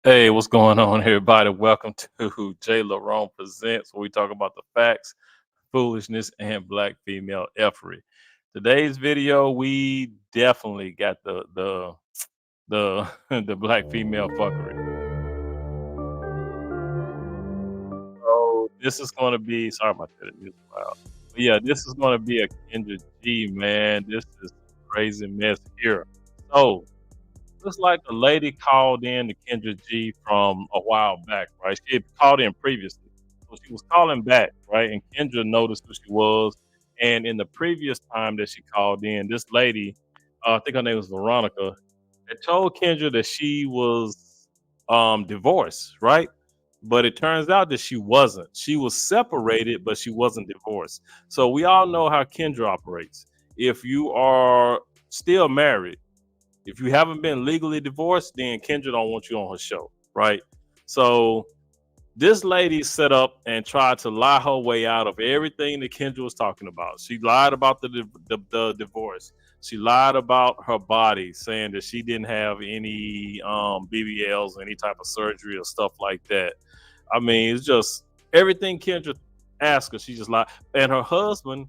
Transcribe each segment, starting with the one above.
Hey, what's going on, everybody? Welcome to J. Larone Presents, where we talk about the facts, foolishness, and black female effery. Today's video, we definitely got the the black female fuckery. So this is going to be sorry about that. It's loud. But yeah, this is going to be a Kendra G, man. This is crazy mess here. So looks like the lady called in to Kendra G from a while back, right? She had called in previously. So she was calling back, right? And Kendra noticed who she was. And in the previous time that she called in, this lady, I think her name was Veronica, had told Kendra that she was divorced, right? But it turns out that she wasn't. She was separated, but she wasn't divorced. So we all know how Kendra operates. If you are still married, if you haven't been legally divorced, then Kendra don't want you on her show, right? So this lady set up and tried to lie her way out of everything that Kendra was talking about. She lied about the divorce. She lied about her body, saying that she didn't have any BBLs or any type of surgery or stuff like that. I mean, it's just everything Kendra asked her, she just lied. And her husband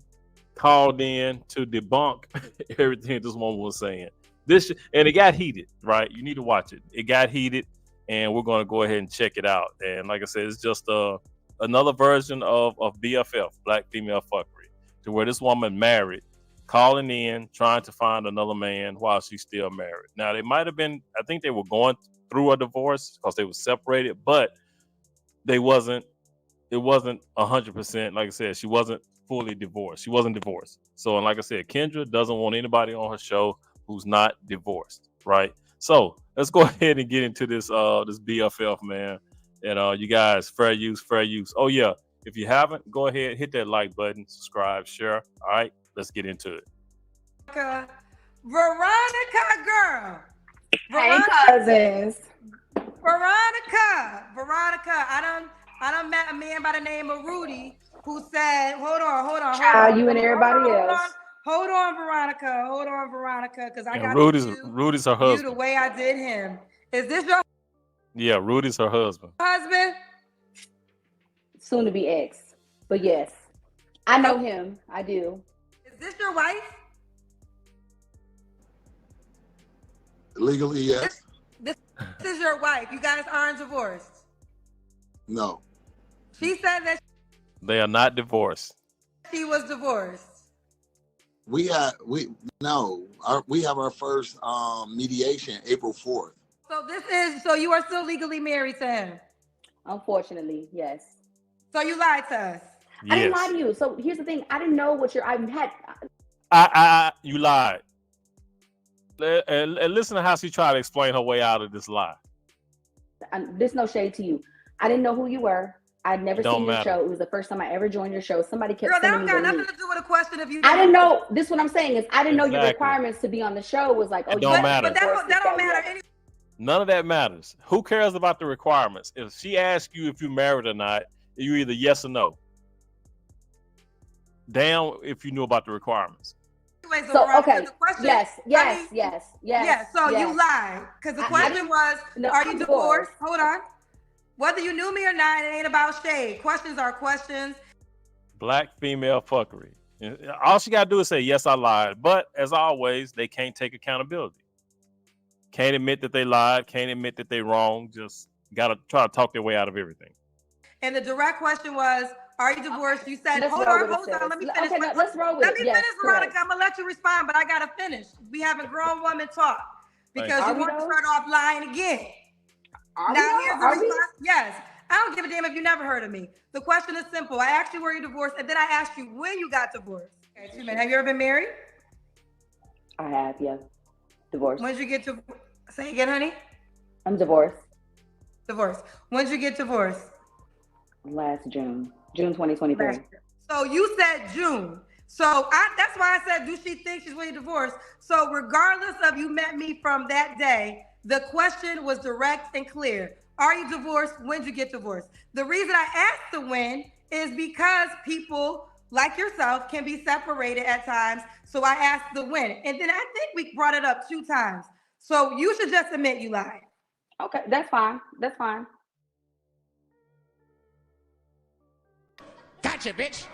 called in to debunk everything this woman was saying. And it got heated, right? You need to watch it. It got heated, and we're going to go ahead and check it out. And like I said, it's just another version of BFF, black female fuckery, to where this woman married, calling in, trying to find another man while she's still married. Now, they might have been, I think they were going through a divorce because they were separated, but it wasn't 100%. Like I said, she wasn't fully divorced. She wasn't divorced. So, and like I said, Kendra doesn't want anybody on her show who's not divorced, right? So let's go ahead and get into this this BFF, man. And you guys, fair use, fair use. Oh yeah, if you haven't, go ahead, hit that like button, subscribe, share. All right, let's get into it. Veronica, girl. Hey, cousins. Veronica. I done met a man by the name of Rudy who said, hold on. Child, you and everybody else. Hold on, Veronica, because I got Rudy's her husband. You the way I did him. Is this your? Yeah, Rudy's her husband. Soon to be ex, but yes, I know him. I do. Is this your wife? Legally, yes. This is your wife. You guys aren't divorced. No. She said that they are not divorced. She was divorced. We have our first mediation April 4th. So you are still legally married to him? Unfortunately, yes. So you lied to us? Yes. I didn't lie to you. So here's the thing. I didn't know what you lied. And listen to how she tried to explain her way out of this lie. There's no shade to you. I didn't know who you were. I'd never seen your show. It was the first time I ever joined your show. Somebody kept sending me the link. That got nothing to do with a question of you. I didn't know. This is what I'm saying is I didn't know your requirements to be on the show was like, oh, don't matter. But that don't matter anyway. None of that matters. Who cares about the requirements? If she asks you if you married or not, you either yes or no. Damn if you knew about the requirements. Anyway, so okay. The question, yes. So you lied because the question was, are you divorced? Hold on. Whether you knew me or not, it ain't about shade. Questions are questions. Black female fuckery. All she got to do is say, yes, I lied. But as always, they can't take accountability. Can't admit that they lied. Can't admit that they wrong. Just got to try to talk their way out of everything. And the direct question was, are you divorced? You said, hold on. Let me finish. Okay, let's roll with it. Let me finish, Veronica. I'm going to let you respond, but I got to finish. We having grown women talk because you want to start off lying again. Now here's the response. Yes. I don't give a damn if you never heard of me. The question is simple. I asked you were you divorced, and then I asked you when you got divorced. Okay, 2 minutes. Have you ever been married? I have, yeah. Divorced. When did you get to say again, honey? I'm divorced. Divorced. When did you get divorced? Last June 2023. So you said June. So that's why I said, do she think she's really divorced? So regardless of you met me from that day, the question was direct and clear. Are you divorced? When did you get divorced? The reason I asked the when is because people like yourself can be separated at times. So I asked the when. And then I think we brought it up 2 times. So you should just admit you lied. Okay, that's fine. That's fine. Gotcha, bitch.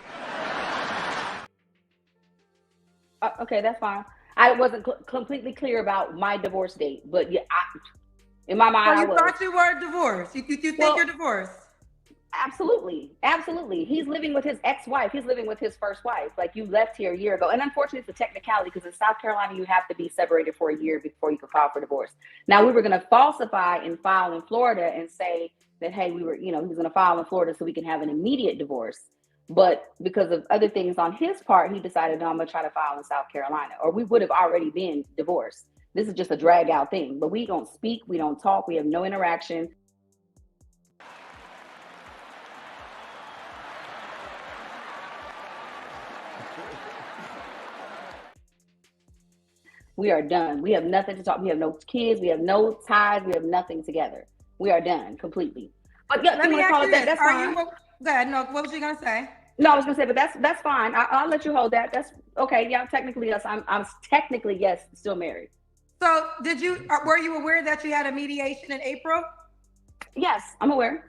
Okay, that's fine. I wasn't completely clear about my divorce date, but yeah, in my mind, so you thought you were divorced. You think you're divorced? Absolutely. He's living with his ex-wife. He's living with his first wife. Like, you left here a year ago. And unfortunately, it's a technicality because in South Carolina, you have to be separated for a year before you can file for divorce. Now, we were going to falsify and file in Florida and say that, hey, he was going to file in Florida so we can have an immediate divorce. But because of other things on his part, he decided, no, I'm going to try to file in South Carolina, or we would have already been divorced. This is just a drag out thing, but we don't speak. We don't talk. We have no interaction. We are done. We have nothing to talk. We have no kids. We have no ties. We have nothing together. We are done completely. But yeah, let me ask you this. That's fine. Go ahead. No, what was you going to say? No, I was gonna say, but that's fine. I'll let you hold that. That's okay. Yeah, technically yes. I'm technically yes, still married. So were you aware that you had a mediation in April? Yes, I'm aware.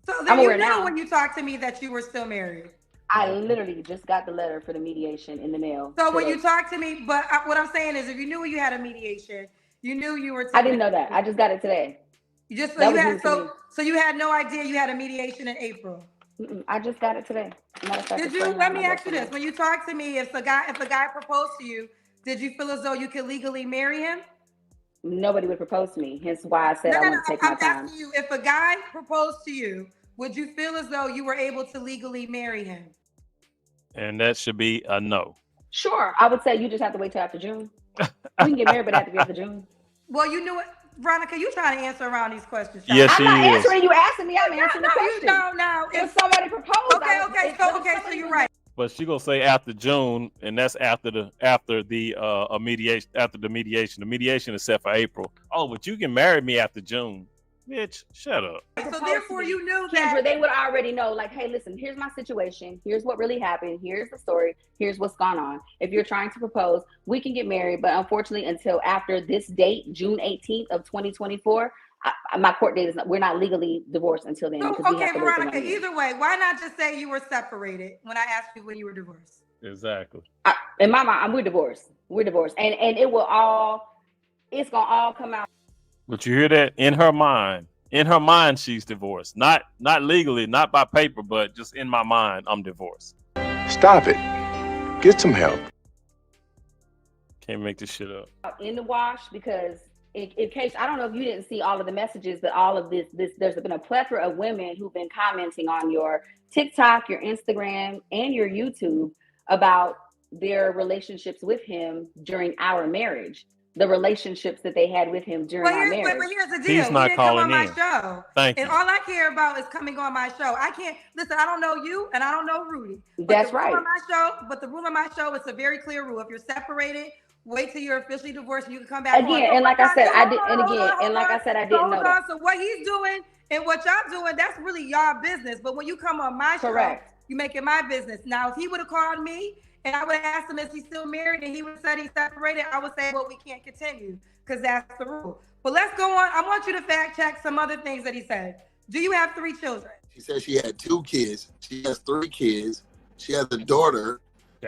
So then you knew when you talked to me that you were still married. I literally just got the letter for the mediation in the mail. So when you talked to me, but what I'm saying is, if you knew you had a mediation, you knew you were. I didn't know that. I just got it today. So you had no idea you had a mediation in April. I just got it today. Did you? Let me ask you this: when you talked to me, if a guy proposed to you, did you feel as though you could legally marry him? Nobody would propose to me. Hence why I said I want to take my time. I'm asking you: if a guy proposed to you, would you feel as though you were able to legally marry him? And that should be a no. Sure, I would say you just have to wait till after June. We can get married, but it have to be after June. Well, you knew it. Veronica, you trying to answer around these questions? Yes, I'm not answering you asking me. I'm answering the question. No. If somebody proposed, so you're right. But she gonna say after June, and that's after the mediation. After the mediation, the mediation is set for April. Oh, but you can marry me after June, bitch. Shut up. So therefore, you knew Kendra, that they would already know. Like, hey, listen, here's my situation. Here's what really happened. Here's the story. Here's what's gone on. If you're trying to propose, we can get married, but unfortunately, until after this date, June 18th of 2024. My court date is not. We're not legally divorced until then. So, okay, Veronica. Either way, why not just say you were separated when I asked you when you were divorced? Exactly. In my mind, we're divorced. We're divorced, and it's gonna all come out. But you hear that? In her mind, she's divorced. Not legally, not by paper, but just in my mind, I'm divorced. Stop it. Get some help. Can't make this shit up. In the wash, because in case, I don't know if you didn't see all of the messages, but all of this, there's been a plethora of women who've been commenting on your TikTok, your Instagram, and your YouTube about their relationships with him during our marriage. The relationships that they had with him during our marriage. But here's the deal. He's not calling come on my show. Thank you. And all I care about is coming on my show. I can't listen. I don't know you, and I don't know Rudy. That's right. The rule of my show, it's a very clear rule. If you're separated, wait till you're officially divorced, and you can come back again. And like I said, I didn't know that. So what he's doing and what y'all doing, that's really y'all business. But when you come on my show, you make it my business. Now, if he would have called me and I would have asked him, is he still married? And he would have said he's separated. I would say, well, we can't continue because that's the rule. But let's go on. I want you to fact check some other things that he said. Do you have 3 children? She said she had 2 kids. She has 3 kids. She has a daughter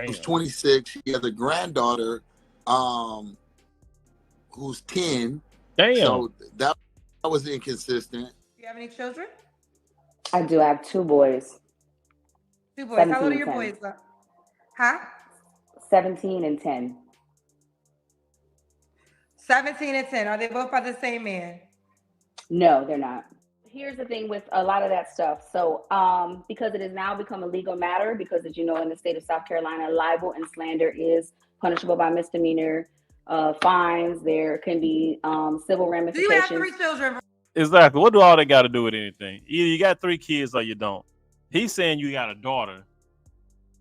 who's 26. She has a granddaughter who's 10. Damn. So that was inconsistent. Do you have any children? I do. I have 2 boys. 2 boys. How old are your boys? Huh? 17 and 10. 17 and 10. Are they both by the same man? No, they're not. Here's the thing with a lot of that stuff. So, because it has now become a legal matter, because as you know, in the state of South Carolina, libel and slander is punishable by misdemeanor fines. There can be civil Do ramifications. you have 3 children? Exactly. What do all that got to do with anything? Either you got 3 kids or you don't. He's saying you got a daughter,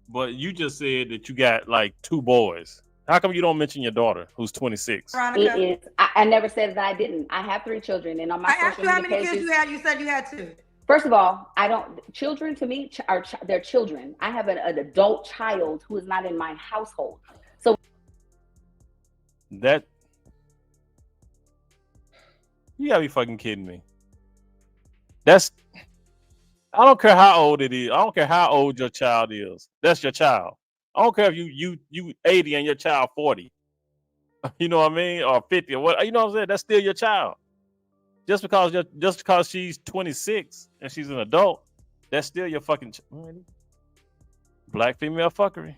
but you just said that you got like 2 boys. How come you don't mention your daughter, who's 26? Veronica? It is. I never said that I didn't. I have 3 children, and on my I asked social you how media many pages, kids you had. You said you had 2. first of all, I don't. Children to me are they're children. I have an adult child who is not in my household. So That you gotta be fucking kidding me. That's I don't care how old it is. I don't care how old your child is. That's your child. I don't care if you 80 and your child 40. You know what I mean? Or 50 or what? You know what I'm saying? That's still your child. Just because she's 26 and she's an adult, that's still your fucking black female fuckery.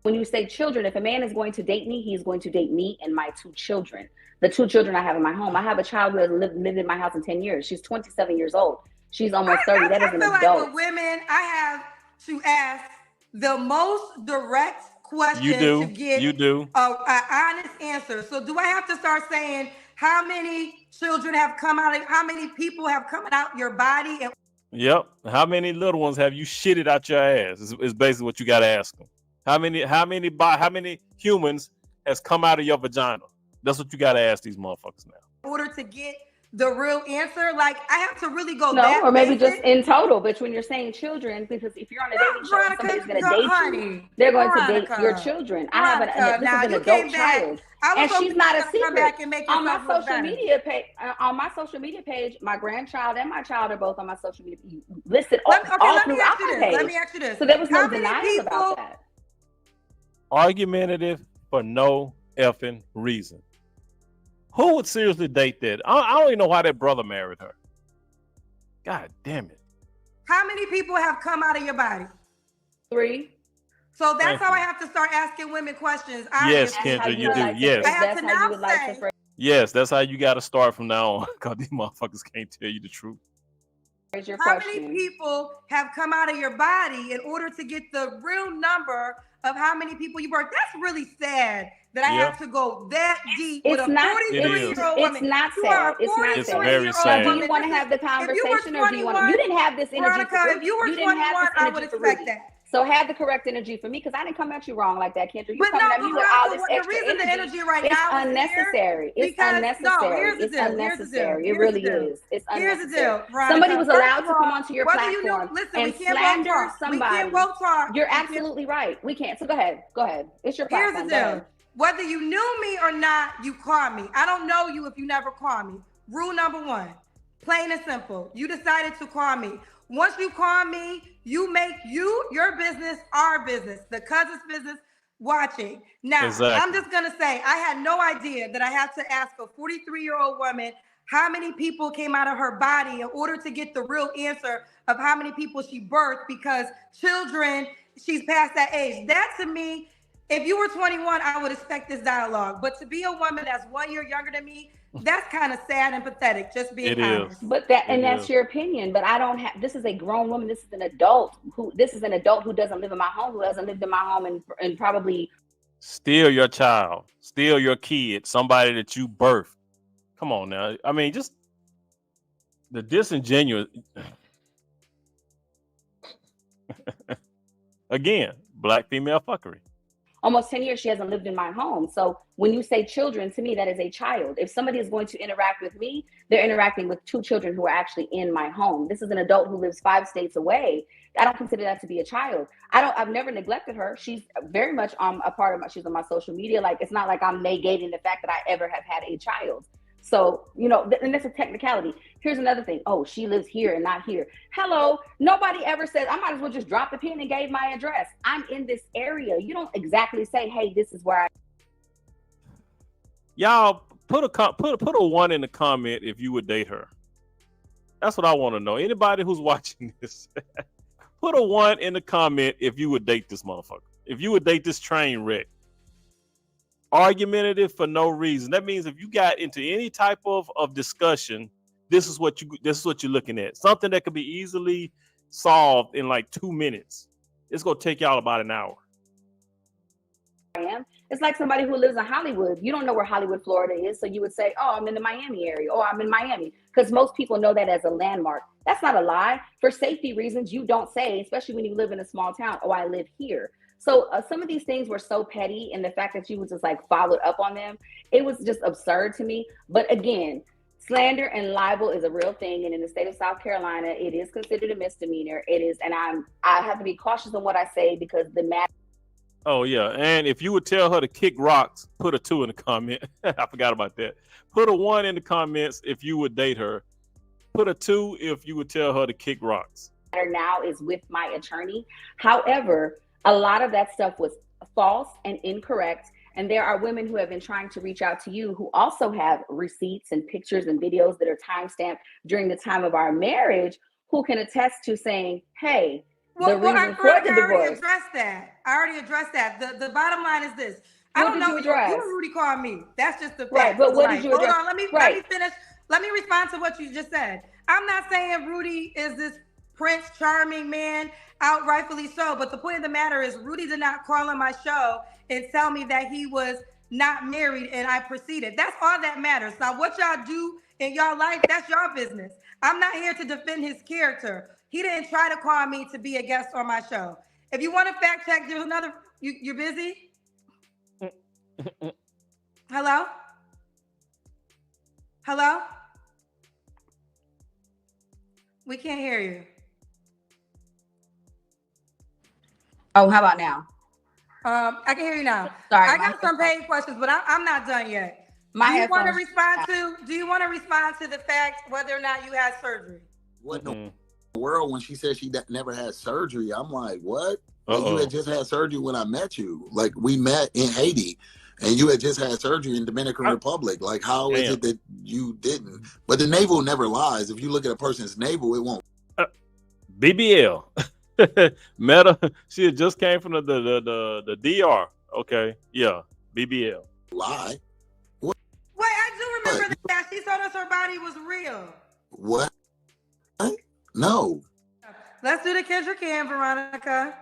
when you say children, if a man is going to date me, he's going to date me and my 2 children. The 2 children I have in my home. I have a child who has lived in my house in 10 years. She's 27 years old. She's almost 30. That is an adult. Like with women, I have to ask the most direct question to get an honest answer. So do I have to start saying how many children have come out? How many people have come out your body? And yep. How many little ones have you shitted out your ass? Is basically what you got to ask them. How many humans has come out of your vagina? That's what you got to ask these motherfuckers now. In order to get the real answer, like I have to really go. Or maybe just in total. But when you're saying children, because if you're on a dating show, and somebody's going to date you, they're going to date your children. I have this is an adult child, and she's not a secret. On my social media page, my grandchild and my child are both on my social media listed all throughout my page. Let me ask you this. So there was no denial about that. Argumentative for no effing reason. Who would seriously date that? I don't even know why that brother married her. God damn it. How many people have come out of your body? 3. So that's how I have to start asking women questions. Yes, Kendra, you do. Yes. I have to now say. Yes, that's how you got to start from now on. Because these motherfuckers can't tell you the truth. How many people have come out of your body in order to get the real number of how many people you birthed? That's really sad that I have to go that deep with a 43-year-old woman. It's not sad. It's very sad. Do you want to have the conversation, or do you want to? You didn't have this energy. Veronica, if you were 21, I would expect that. So have the correct energy for me, because I didn't come at you wrong like that, Kendra. You coming at me with all this extra energy. The energy right now is unnecessary. It's unnecessary. It's unnecessary. It really is. It's unnecessary. Here's the deal, Veronica. Somebody was allowed to come onto your platform and slander somebody. You're absolutely right. We can't. So go ahead. It's your platform. Here's the deal. Whether you knew me or not, you call me. I don't know you if you never call me. Rule number 1, plain and simple. You decided to call me. Once you call me, you make your business our business, the cousin's business watching. Now, I'm just going to say, I had no idea that I had to ask a 43-year-old woman how many people came out of her body in order to get the real answer of how many people she birthed, because children, she's past that age. That to me, if you were 21, I would expect this dialogue. But to be a woman that's 1 year younger than me, that's kind of sad and pathetic, just being honest. But that's your opinion. But I don't have, this is a grown woman. This is an adult who doesn't live in my home, who hasn't lived in my home and probably. Steal your child, steal your kid, somebody that you birthed. Come on now. I mean, just the disingenuous. Again, black female fuckery. Almost 10 years she hasn't lived in my home. So when you say children, to me, that is a child. If somebody is going to interact with me, they're interacting with 2 children who are actually in my home. This is an adult who lives 5 states away. I don't consider that to be a child. I've never neglected her. She's very much a part of she's on my social media. Like, it's not like I'm negating the fact that I ever have had a child. So, and that's a technicality. Here's another thing. Oh, she lives here and not here. Hello. Nobody ever says, I might as well just drop the pin and gave my address. I'm in this area. You don't exactly say, hey, this is where I. Y'all put a 1 in the comment if you would date her. That's what I want to know. Anybody who's watching this, put a 1 in the comment if you would date this motherfucker. If you would date this train wreck. Argumentative for no reason. That means if you got into any type of discussion, this is what you're looking at. Something that could be easily solved in like 2 minutes. It's gonna take y'all about an hour. It's like somebody who lives in Hollywood. You don't know where Hollywood, Florida is, so you would say, "Oh, I'm in the Miami area," or "I'm in Miami," because most people know that as a landmark. That's not a lie. For safety reasons, you don't say, especially when you live in a small town, "Oh, I live here." So some of these things were so petty, and the fact that you was just like followed up on them, it was just absurd to me. But again, slander and libel is a real thing, and in the state of South Carolina, it is considered a misdemeanor. It is, and I have to be cautious on what I say because the matter. Oh yeah, and if you would tell her to kick rocks, put a 2 in the comment. I forgot about that. Put a 1 in the comments if you would date her. Put a 2 if you would tell her to kick rocks. Now is with my attorney. However, a lot of that stuff was false and incorrect. And there are women who have been trying to reach out to you who also have receipts and pictures and videos that are timestamped during the time of our marriage, who can attest to saying, "Hey, well, the reason I for the already divorce." addressed that. I already addressed that. The bottom line is this. I don't know. You and Rudy called me. That's just the fact. Right, but what did you address? Hold on, let me finish. Let me respond to what you just said. I'm not saying Rudy is this Prince Charming man, out rightfully so. But the point of the matter is Rudy did not call on my show and tell me that he was not married and I proceeded. That's all that matters. Now, what y'all do in y'all life, that's your business. I'm not here to defend his character. He didn't try to call me to be a guest on my show. If you want to fact check, there's another. You're busy? Hello? Hello? We can't hear you. Oh, how about now? I can hear you now. Sorry, I got some paid questions, but I'm not done yet. Do you want to respond to the fact whether or not you had surgery? What in the world when she said she never had surgery? I'm like, what? Like, you had just had surgery when I met you. Like, we met in Haiti and you had just had surgery in Dominican Republic. Like, how is it that you didn't? But the navel never lies. If you look at a person's navel, it won't. BBL. Meta, she had just came from the DR. Okay, yeah, BBL. Lie. What? Wait, I do remember that. She told us her body was real. What? No. Let's do the Kendra G and Veronica.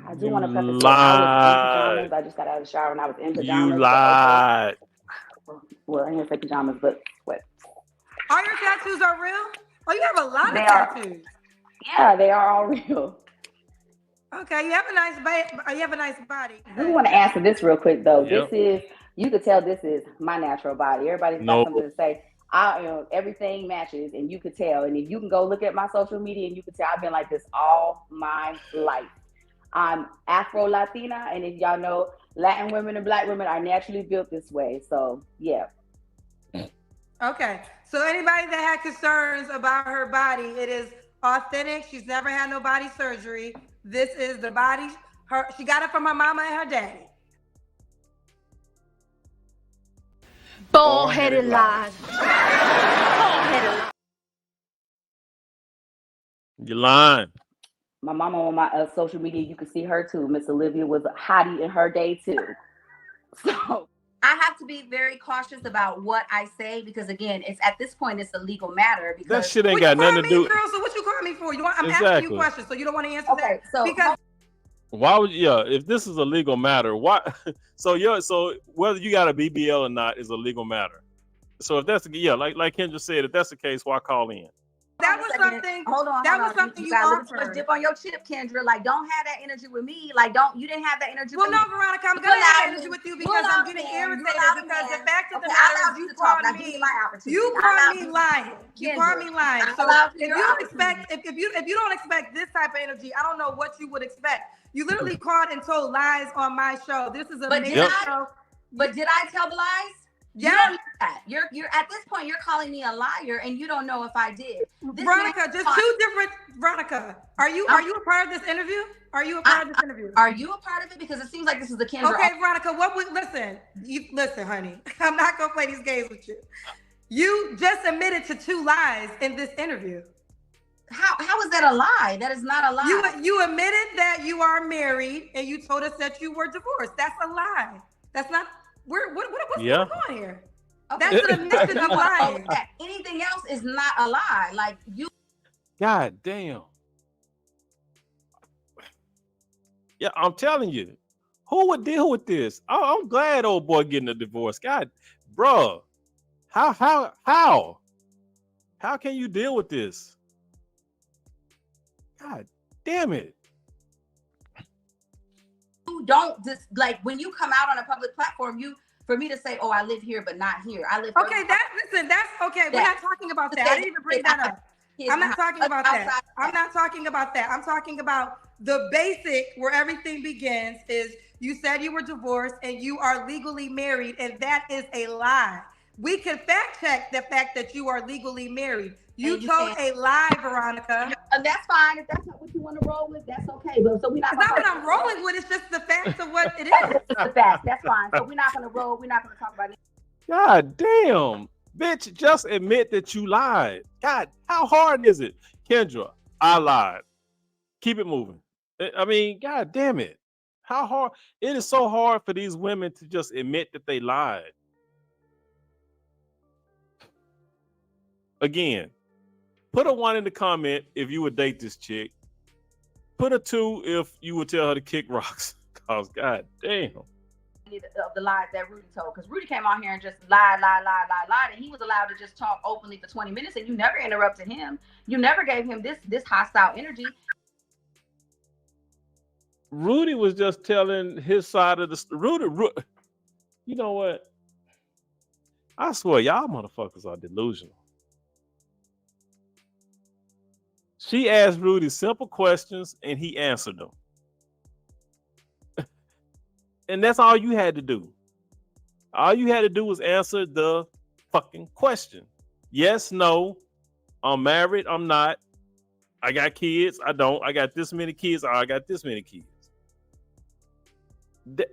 I do want to preface that I was in pajamas. I just got out of the shower and I was in pajamas. You lied. Well, I didn't say pajamas, but what? All your tattoos are real? Oh, you have a lot of tattoos. Yeah, they are all real. Okay, you have a nice body. I do want to answer this real quick though. Yep. You could tell this is my natural body. Everybody's got something to say. Everything matches, and you could tell. And if you can go look at my social media, and you can tell I've been like this all my life. I'm Afro Latina, and if y'all know, Latin women and Black women are naturally built this way. So yeah. Okay, so anybody that had concerns about her body, it is authentic. She's never had no body surgery. This is the body. She got it from her mama and her daddy. Bald-headed lies. Bald-headed lies. You're lying. My mama on my social media, you can see her too. Miss Olivia was a hottie in her day too. So I have to be very cautious about what I say because again, it's at this point it's a legal matter. Because that shit ain't got nothing to do. Girl, so what you call me for? I'm asking you questions, so you don't want to answer that. So because why would if this is a legal matter, why? So whether you got a BBL or not is a legal matter. So if that's like Kendra said, if that's the case, why call in? That was something. Hold on. Something you offered. Dip on your chip, Kendra. Like, don't have that energy with me. Like, you didn't have that energy. Well, no, Veronica, I'm gonna have energy with you because I'm getting irritated because the fact of the matter is you called me. You called me lying. You called me lying. So if you don't expect this type of energy, I don't know what you would expect. You literally called and told lies on my show. This is a major show. But did I tell the lies? Yeah, you're at this point you're calling me a liar and you don't know if I did. Veronica, just two different. Veronica, are you a part of this interview? Are you a part of this interview? Are you a part of it? Because it seems like this is the Kendra. Okay, Veronica, listen, honey. I'm not gonna play these games with you. You just admitted to 2 lies in this interview. How is that a lie? That is not a lie. You admitted that you are married and you told us that you were divorced. That's a lie. That's not. What's going on here? Okay. That's an admission of lying. Anything else is not a lie. Like you. God damn. Yeah, I'm telling you, who would deal with this? I'm glad old boy getting a divorce. God, bruh, how can you deal with this? God damn it. You don't just like when you come out on a public platform, for me to say, oh, I live here, but not here. I live. Okay, that's okay. We're not talking about that. I didn't even bring that up. I'm not talking about that. I'm not talking about that. I'm talking about the basic where everything begins is you said you were divorced and you are legally married, and that is a lie. We can fact check the fact that you are legally married. You told a lie, Veronica. And that's fine. If that's not what you want to roll with, that's okay. But so we're not. It's not what I'm rolling with. It's just the facts of what it is. It's the facts. That's fine. So we're not going to roll. We're not going to talk about it. God damn. Bitch, just admit that you lied. God, how hard is it? Kendra, I lied. Keep it moving. I mean, God damn it. How hard? It is so hard for these women to just admit that they lied. Again, put a 1 in the comment if you would date this chick. Put a 2 if you would tell her to kick rocks. Cause God damn. Of the lies that Rudy told, because Rudy came out here and just lied, and he was allowed to just talk openly for 20 minutes, and you never interrupted him. You never gave him this hostile energy. Rudy was just telling his side of the story. Rudy, you know what? I swear, y'all motherfuckers are delusional. She asked Rudy simple questions, and he answered them. And that's all you had to do. All you had to do was answer the fucking question. Yes, no. I'm married. I'm not. I got kids. I don't. I got this many kids. Or I got this many kids. This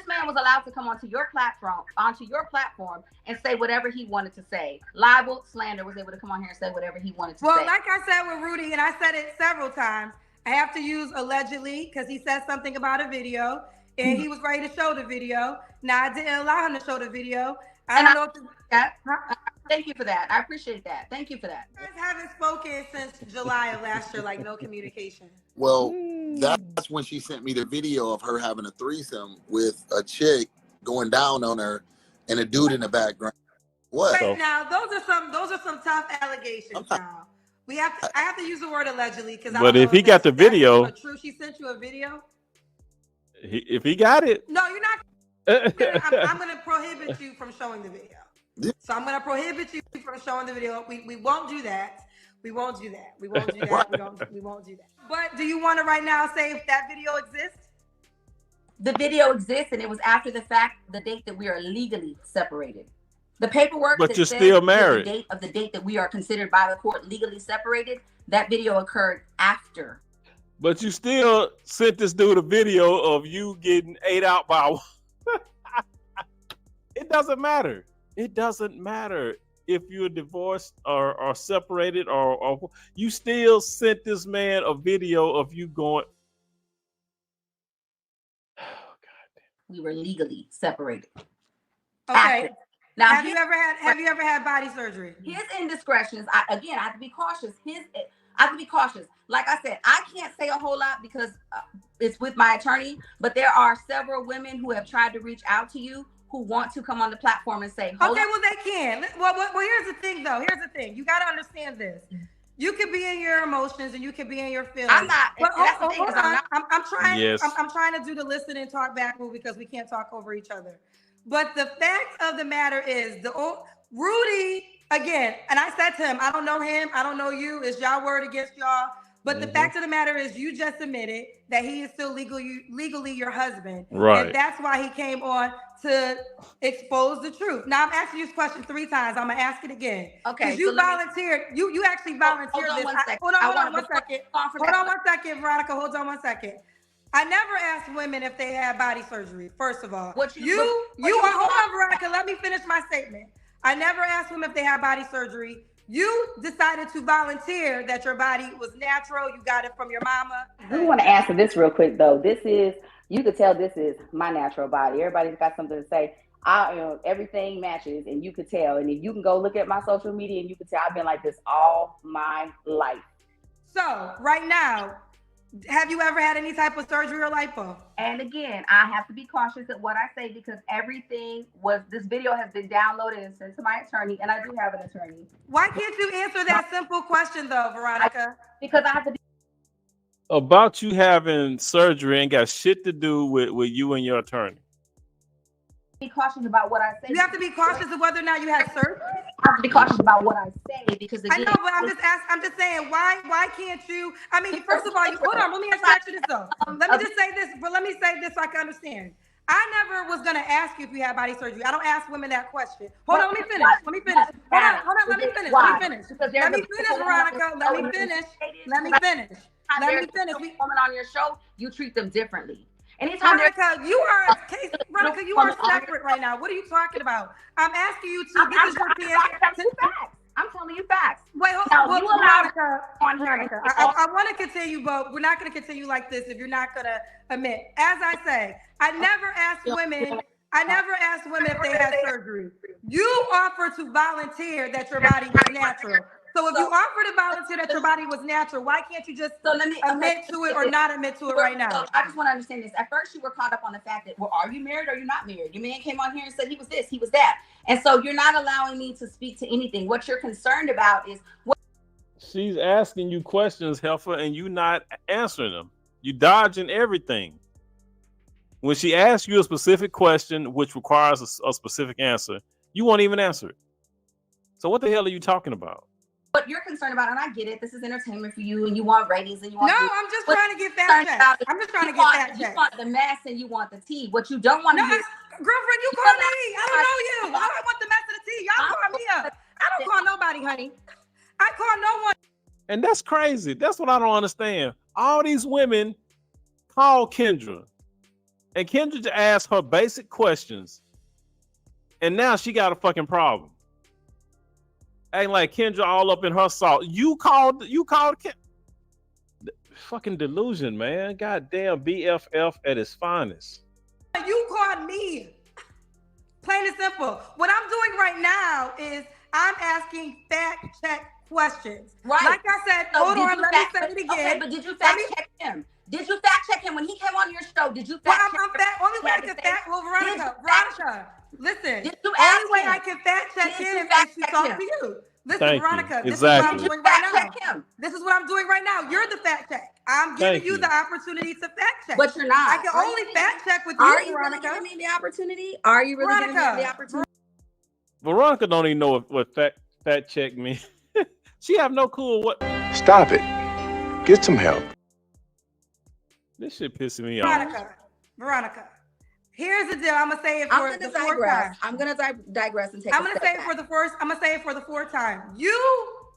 man was allowed to come onto your platform, and say whatever he wanted to say. Libel, slander, was able to come on here and say whatever he wanted to say. Well, like I said with Rudy, and I said it several times, I have to use allegedly because he said something about a video and he was ready to show the video. Now I didn't allow him to show the video. I don't know if thank you for that. I appreciate that. Thank you for that. You guys haven't spoken since July of last year, like no communication. Well, that's when she sent me the video of her having a threesome with a chick going down on her and a dude in the background. What? Right now, those are some tough allegations now. I have to use the word allegedly because but if he got the video, true, she sent you a video. If he got it, no, you're not. I'm going to prohibit you from showing the video. Yeah. So I'm going to prohibit you from showing the video. We won't do that. We won't do that. We won't do that. We won't do that. But do you want to right now say if that video exists? The video exists, and it was after the fact, the date that we are legally separated. The paperwork, but you're still married. The date that we are considered by the court legally separated. That video occurred after. But you still sent this dude a video of you getting ate out by. It doesn't matter. It doesn't matter if you're divorced or separated or you still sent this man a video of you going. Oh God! We were legally separated. Okay. After. Now, have you ever had body surgery? His indiscretions. I have to be cautious. I have to be cautious. Like I said, I can't say a whole lot because it's with my attorney. But there are several women who have tried to reach out to you who want to come on the platform and say, well, they can. Well, here's the thing, though. Here's the thing. You got to understand this. You could be in your emotions and you could be in your feelings. I'm not. But hold on. I'm trying. Yes. I'm trying to do the listen and talk back rule because we can't talk over each other. But the fact of the matter is, Rudy, again, and I said to him, I don't know him, I don't know you, it's y'all word against y'all. But the fact of the matter is, you just admitted that he is still legally your husband. Right. And that's why he came on to expose the truth. Now, I'm asking you this question 3 times. I'm going to ask it again. Okay. Because you volunteered. You actually volunteered this. Hold on one second, Veronica. Hold on 1 second. I never asked women if they had body surgery, first of all. Hold on, Veronica, let me finish my statement. I never asked women if they had body surgery. You decided to volunteer that your body was natural. You got it from your mama. I do want to answer this real quick, though. This is You could tell this is my natural body. Everybody's got something to say. Everything matches, and you could tell. And if you can go look at my social media, and you could tell I've been like this all my life. So right now, have you ever had any type of surgery or lipo? And again, I have to be cautious at what I say because this video has been downloaded and sent to my attorney, and I do have an attorney. Why can't you answer that simple question though, Veronica? Because I have to be about you having surgery ain't got shit to do with you and your attorney. cautious about what I say. You have to be cautious of whether or not you had surgery. I have to be cautious about what I say because again, I know, but I'm just saying, why can't you? I mean, first of all, hold on, let me ask you this though. Let me just say this, but let me say this so I can understand. I never was gonna ask you if you had body surgery. I don't ask women that question. Hold on, let me finish. Hold on, let me finish, Veronica. Let me finish. Woman on your show, you treat them differently. Anytime Veronica, you are separate right now. What are you talking about? I'm asking you to. This is your chance. I'm telling you facts. Wait, hold on. Veronica, I want to continue, but we're not going to continue like this if you're not going to admit. As I say, I never asked women if they had surgery. You offer to volunteer that your body was natural. So if you offer to volunteer that your body was natural, why can't you just admit to it or not admit to it right now? I just want to understand this. At first, you were caught up on the fact that, well, are you married or are you not married? Your man came on here and said he was this, he was that. And so you're not allowing me to speak to anything. What you're concerned about is what. She's asking you questions, Heifer, and you not answering them. You dodging everything. When she asks you a specific question, which requires a specific answer, you won't even answer it. So what the hell are you talking about? What you're concerned about, and I get it, this is entertainment for you, and you want ratings, and you want. No, I'm just trying to get fact checked. I'm just trying to get fact checked. You want the mess and you want the tea. What you don't want to do. Girlfriend, you call me. I don't know you. I don't want the mess of the tea. Y'all call me up. I don't call nobody, honey. I call no one. And that's crazy. That's what I don't understand. All these women call Kendra, and Kendra just asked her basic questions, and now she got a fucking problem. Acting like Kendra all up in her salt. You called fucking delusion, man. Goddamn BFF at its finest. You called me. Plain and simple. What I'm doing right now is I'm asking fact check questions. Right. Like I said, so hold on, let me say it again. Okay, but did you fact check him? Did you fact check him when he came on your show? Did you fact check him? Only way I can fact, well, Veronica, listen. Only way I can fact check him is to talk to you. Listen, Veronica, this is what I'm doing right now. This is what I'm doing right now. You're the fact check. I'm giving you the opportunity to fact check. But you're not. I can only fact check with you, Are you Veronica. really giving me the opportunity? Are you really giving me the opportunity? Veronica don't even know what fact check means. She have no clue what. Stop it. Get some help. This shit pissing me off. Veronica. Here's the deal. I'm gonna say it for the fourth time. I'm gonna digress and take. I'm gonna say it for the first. I'm gonna say it for the fourth time. You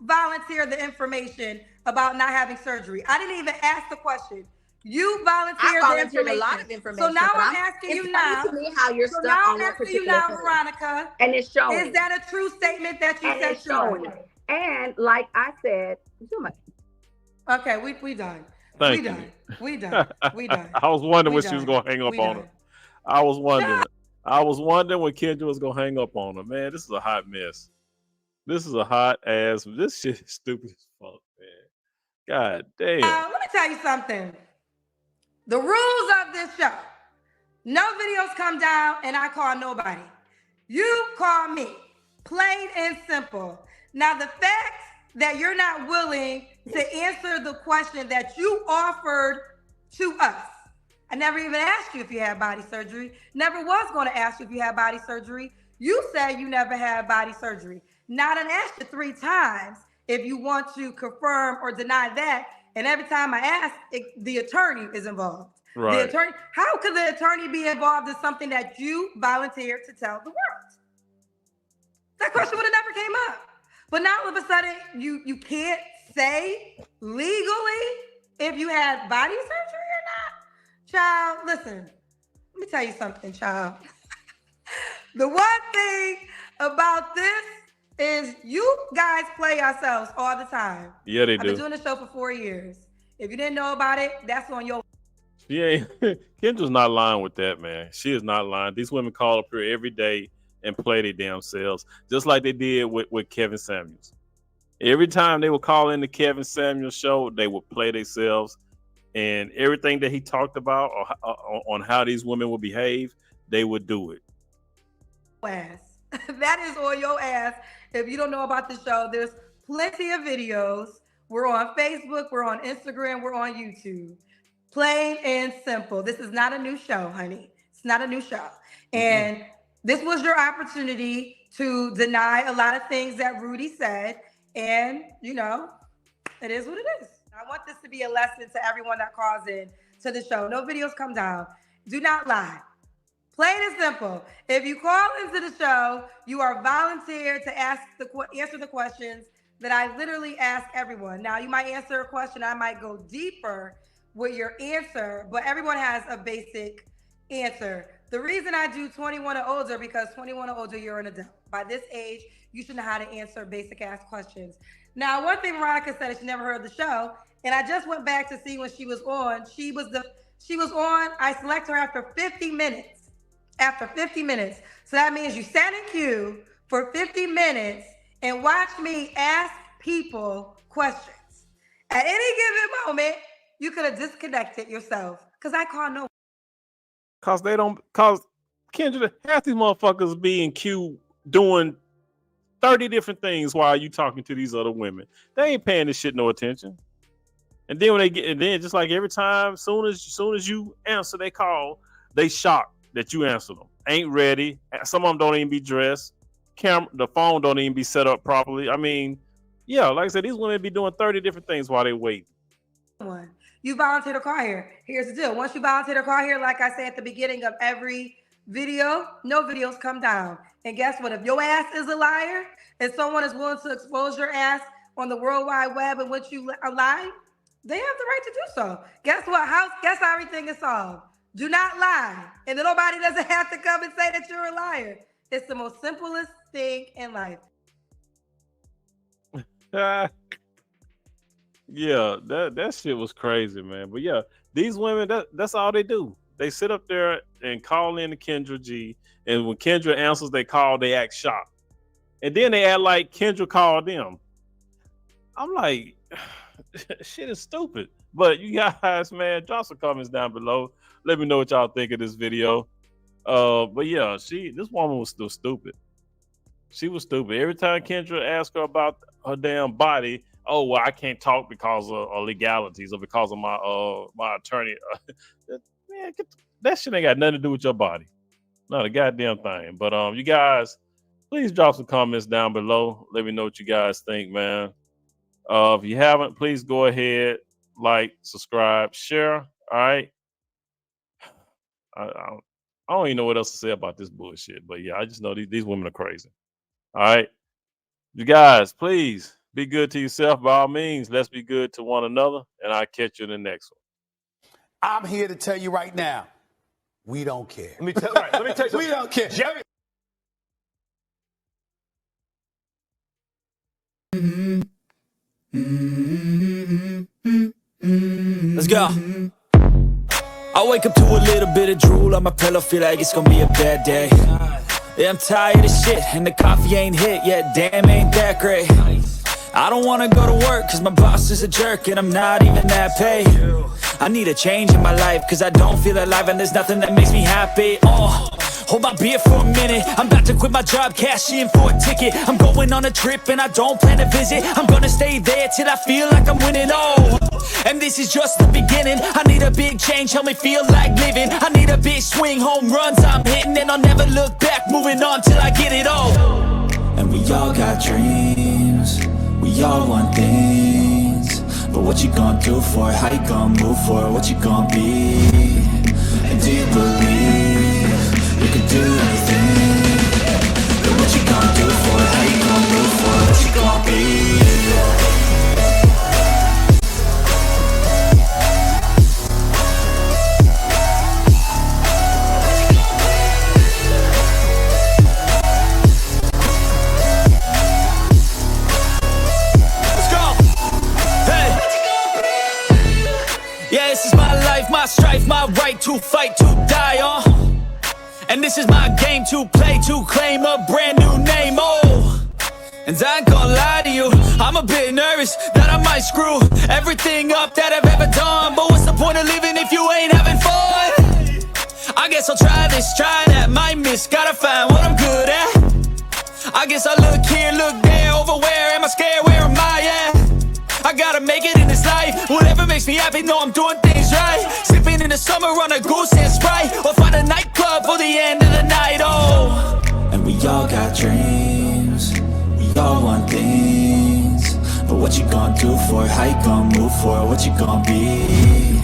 volunteered the information about not having surgery. I didn't even ask the question. You volunteered the information. A lot of information. So now I'm asking you now. To me how you're stuck on that particular thing. Veronica. And it's showing. Is that a true statement that you said? Showing. And like I said, okay, we done. Thank you. We done. I was wondering when she was gonna hang up on her. I was wondering when Kendra was gonna hang up on her. Man, this is a hot mess. This is a hot ass. This shit is stupid as fuck, man. God damn. Let me tell you something. The rules of this show: no videos come down, and I call nobody. You call me, plain and simple. Now, the fact that you're not willing to answer the question that you offered to us. I never even asked you if you had body surgery. Never was going to ask you if you had body surgery. You said you never had body surgery. Now, I done asked you 3 times if you want to confirm or deny that. And every time I ask, the attorney is involved. Right. The attorney. How could the attorney be involved in something that you volunteered to tell the world? That question would have never came up. But now all of a sudden, you can't say legally if you had body surgery or not? Child, listen, let me tell you something, child. The one thing about this is you guys play yourselves all the time. Yeah, they do. I've been doing the show for 4 years. If you didn't know about it, that's on your... She ain't. Kendra's not lying with that, man. She is not lying. These women call up here every day and play their damn selves, just like they did with Kevin Samuels. Every time they would call in the Kevin Samuels show, they would play themselves, and everything that he talked about on how these women would behave, they would do it. Ass. That is on your ass. If you don't know about the show, there's plenty of videos. We're on Facebook, we're on Instagram, we're on YouTube. Plain and simple. This is not a new show, honey. It's not a new show. And this was your opportunity to deny a lot of things that Rudy said. And, you know, it is what it is. I want this to be a lesson to everyone that calls in to the show. No videos come down. Do not lie. Plain and simple. If you call into the show, you are volunteered to answer the questions that I literally ask everyone. Now, you might answer a question. I might go deeper with your answer, but everyone has a basic answer. The reason I do 21 or older, because 21 or older, you're an adult. By this age, you should know how to answer basic ass questions. Now, one thing Veronica said is she never heard the show, and I just went back to see when she was on. She was on. I select her after 50 minutes. After 50 minutes. So that means you sat in queue for 50 minutes and watched me ask people questions. At any given moment, you could have disconnected yourself. Because I call no. Because Kendra, half these motherfuckers be in queue doing 30 different things while you talking to these other women. They ain't paying this shit no attention. And then just like every time, soon as you answer they call, they shocked that you answer them. Ain't ready. Some of them don't even be dressed. The phone don't even be set up properly. I mean, yeah, like I said, these women be doing 30 different things while they wait. You volunteer to call here. Here's the deal. Once you volunteer to call here, like I said at the beginning of every video, no videos come down. And guess what? If your ass is a liar and someone is willing to expose your ass on the World Wide Web in which you are lying, they have the right to do so. Guess what? Guess how everything is solved. Do not lie. And then nobody doesn't have to come and say that you're a liar. It's the most simplest thing in life. Yeah, that shit was crazy, man. But yeah, these women, that's all they do. They sit up there and call in to Kendra G. And when Kendra answers they call, they act shocked. And then they act like Kendra called them. I'm like, shit is stupid. But you guys, man, drop some comments down below. Let me know what y'all think of this video. But yeah, this woman was still stupid. She was stupid. Every time Kendra asked her about her damn body, oh well, I can't talk because of legalities or because of my attorney. Man, that shit ain't got nothing to do with your body. Not a goddamn thing. But you guys, please drop some comments down below. Let me know what you guys think, man. If you haven't, please go ahead, like, subscribe, share. All right. I don't even know what else to say about this bullshit, but yeah, I just know these women are crazy. All right, you guys, please be good to yourself. By all means, let's be good to one another, and I'll catch you in the next one. I'm here to tell you right now, we don't care. Let me tell you, we don't care. Jerry. Let's go. I wake up to a little bit of drool on my pillow, feel like it's gonna be a bad day. Yeah, I'm tired of shit, and the coffee ain't hit yet, damn, ain't that great. I don't wanna go to work, cause my boss is a jerk, and I'm not even that paid. I need a change in my life, cause I don't feel alive, and there's nothing that makes me happy. Hold my beer for a minute, I'm about to quit my job, cash in for a ticket. I'm going on a trip, and I don't plan to visit. I'm gonna stay there till I feel like I'm winning, and this is just the beginning. I need a big change, help me feel like living. I need a big swing, home runs I'm hitting, and I'll never look back, moving on till I get it all. And we all got dreams, we all want things, but what you gonna do for it? How you gonna move for it? What you gonna be? And do you believe you can do anything? But what you gonna do for it? How you gonna move for it? What you gonna be? Yeah, this is my life. life, my strife, my right to fight, to die on. And this is my game to play, to claim a brand new name, oh. And I ain't gonna lie to you, I'm a bit nervous that I might screw everything up that I've ever done. But what's the point of living if you ain't having fun? I guess I'll try this, try that, might miss, gotta find what I'm good at. I guess I look here, look there, over where am I scared, where am I at? I gotta make it in this life, whatever makes me happy, know I'm doing things right. Sipping in the summer on a goose and Sprite, or find a nightclub for the end of the night, oh. And we all got dreams, we all want things, but what you gonna do for it, how you gonna move for it, what you gonna be?